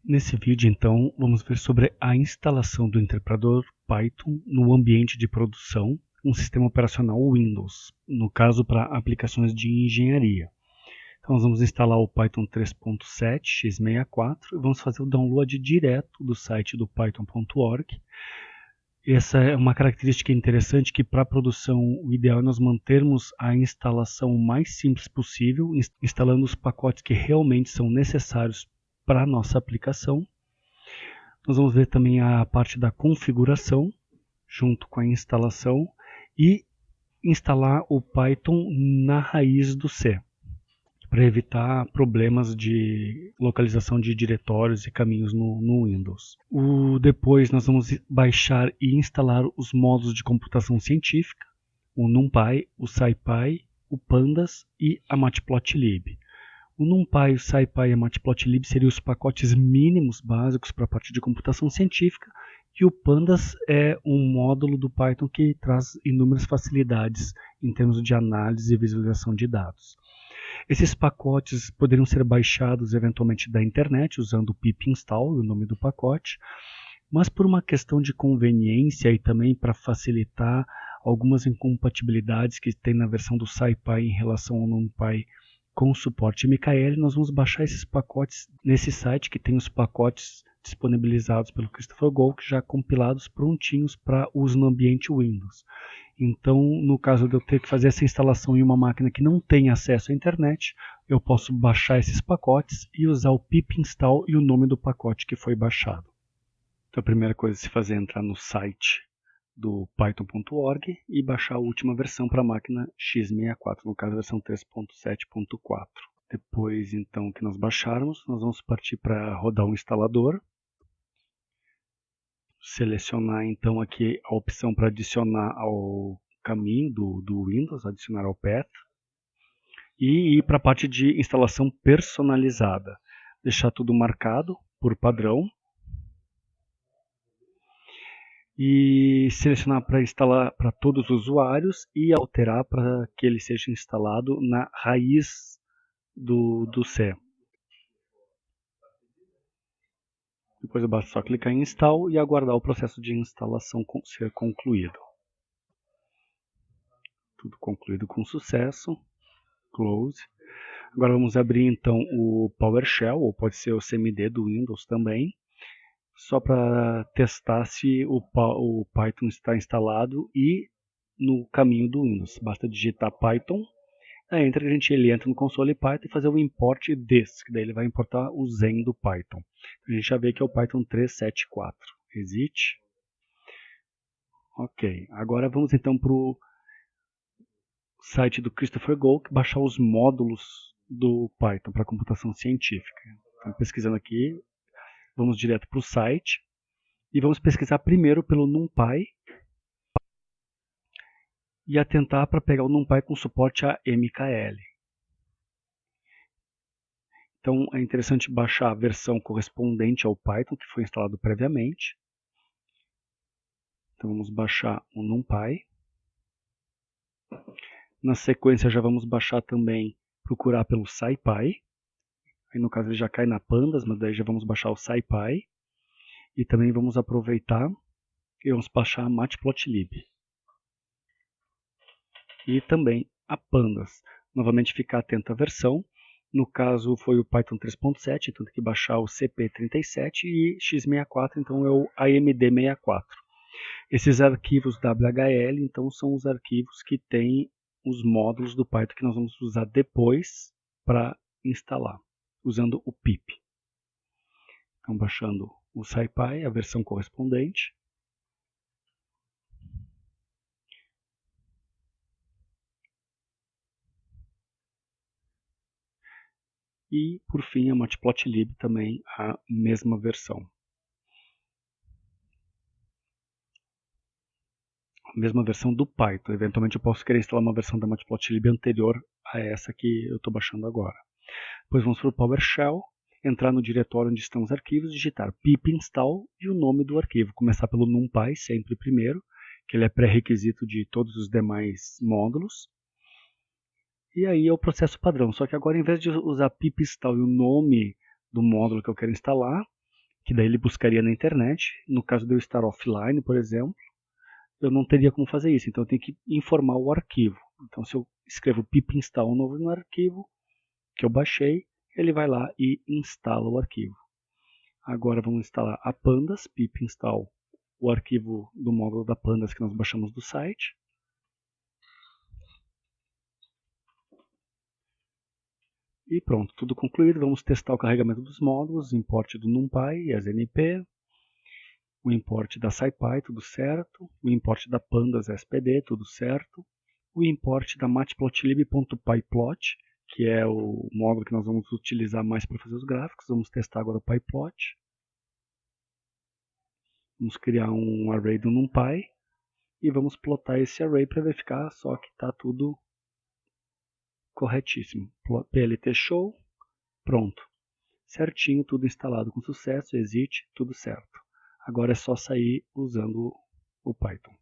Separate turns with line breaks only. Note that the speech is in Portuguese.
Nesse vídeo, então, vamos ver sobre a instalação do interpregador Python no ambiente de produção, um sistema operacional Windows, no caso para aplicações de engenharia. Então, nós vamos instalar o Python 3.7 x64 e vamos fazer o download direto do site do python.org. Essa é uma característica interessante que para a produção o ideal é nós mantermos a instalação o mais simples possível, instalando os pacotes que realmente são necessários para a nossa aplicação. Nós vamos ver também a parte da configuração, junto com a instalação, e instalar o Python na raiz do C, para evitar problemas de localização de diretórios e caminhos no Windows. Depois nós vamos baixar e instalar os módulos de computação científica, o NumPy, o SciPy, o Pandas e a Matplotlib. O NumPy, o SciPy e a Matplotlib seriam os pacotes mínimos básicos para a parte de computação científica, e o Pandas é um módulo do Python que traz inúmeras facilidades em termos de análise e visualização de dados. Esses pacotes poderiam ser baixados eventualmente da internet usando o pip install, o nome do pacote, mas por uma questão de conveniência e também para facilitar algumas incompatibilidades que tem na versão do SciPy em relação ao NumPy com suporte MKL, nós vamos baixar esses pacotes nesse site que tem os pacotes disponibilizados pelo Christopher Golk, já compilados prontinhos para uso no ambiente Windows. Então, no caso de eu ter que fazer essa instalação em uma máquina que não tem acesso à internet, eu posso baixar esses pacotes e usar o pip install e o nome do pacote que foi baixado. Então, a primeira coisa a se fazer é entrar no site do python.org e baixar a última versão para a máquina x64, no caso a versão 3.7.4. Depois, então, que nós baixarmos, nós vamos partir para rodar um instalador. Selecionar, então, aqui a opção para adicionar ao caminho do Windows, adicionar ao path. E ir para a parte de instalação personalizada. Deixar tudo marcado por padrão. E selecionar para instalar para todos os usuários e alterar para que ele seja instalado na raiz do C. Depois basta só clicar em Install e aguardar o processo de instalação ser concluído. Tudo concluído com sucesso. Close. Agora vamos abrir então o PowerShell, ou pode ser o CMD do Windows também, só para testar se o Python está instalado e no caminho do Windows. Basta digitar Python, aí ele entra no console Python e fazer o import this, que daí ele vai importar o Zen do Python. A gente já vê que é o Python 3.7.4. Exit. Ok, agora vamos então para o site do Christopher Golk, baixar os módulos do Python para computação científica. Então, pesquisando aqui, vamos direto para o site e vamos pesquisar primeiro pelo NumPy e atentar para pegar o NumPy com suporte a MKL. Então é interessante baixar a versão correspondente ao Python que foi instalado previamente. Então vamos baixar o NumPy. Na sequência já vamos baixar também, procurar pelo SciPy. Aí no caso ele já cai na Pandas, mas daí já vamos baixar o SciPy. E também vamos aproveitar e vamos baixar a Matplotlib. E também a Pandas. Novamente ficar atento à versão. No caso foi o Python 3.7, então tem que baixar o CP37 e x64, então é o AMD64. Esses arquivos WHL, então, são os arquivos que têm os módulos do Python que nós vamos usar depois para instalar, usando o pip. Então, baixando o SciPy, a versão correspondente. E, por fim, a Matplotlib também, a mesma versão. A mesma versão do Python. Eventualmente eu posso querer instalar uma versão da Matplotlib anterior a essa que eu estou baixando agora. Depois vamos para o PowerShell, entrar no diretório onde estão os arquivos, digitar pip install e o nome do arquivo. Começar pelo NumPy, sempre primeiro, que ele é pré-requisito de todos os demais módulos. E aí é o processo padrão, só que agora em vez de usar pip install e o nome do módulo que eu quero instalar, que daí ele buscaria na internet. No caso de eu estar offline, por exemplo, eu não teria como fazer isso, então eu tenho que informar o arquivo. Então se eu escrevo pip install novo no arquivo que eu baixei, ele vai lá e instala o arquivo. Agora vamos instalar a Pandas, pip install o arquivo do módulo da Pandas que nós baixamos do site. E pronto, tudo concluído. Vamos testar o carregamento dos módulos, import do NumPy e as NP, o import da SciPy, tudo certo, o import da Pandas SPD, tudo certo, o import da matplotlib.pyplot, que é o módulo que nós vamos utilizar mais para fazer os gráficos. Vamos testar agora o pyplot. Vamos criar um array do NumPy e vamos plotar esse array para verificar só que está tudo corretíssimo. PLT show, pronto. Certinho, tudo instalado com sucesso, exit, tudo certo. Agora é só sair usando o Python.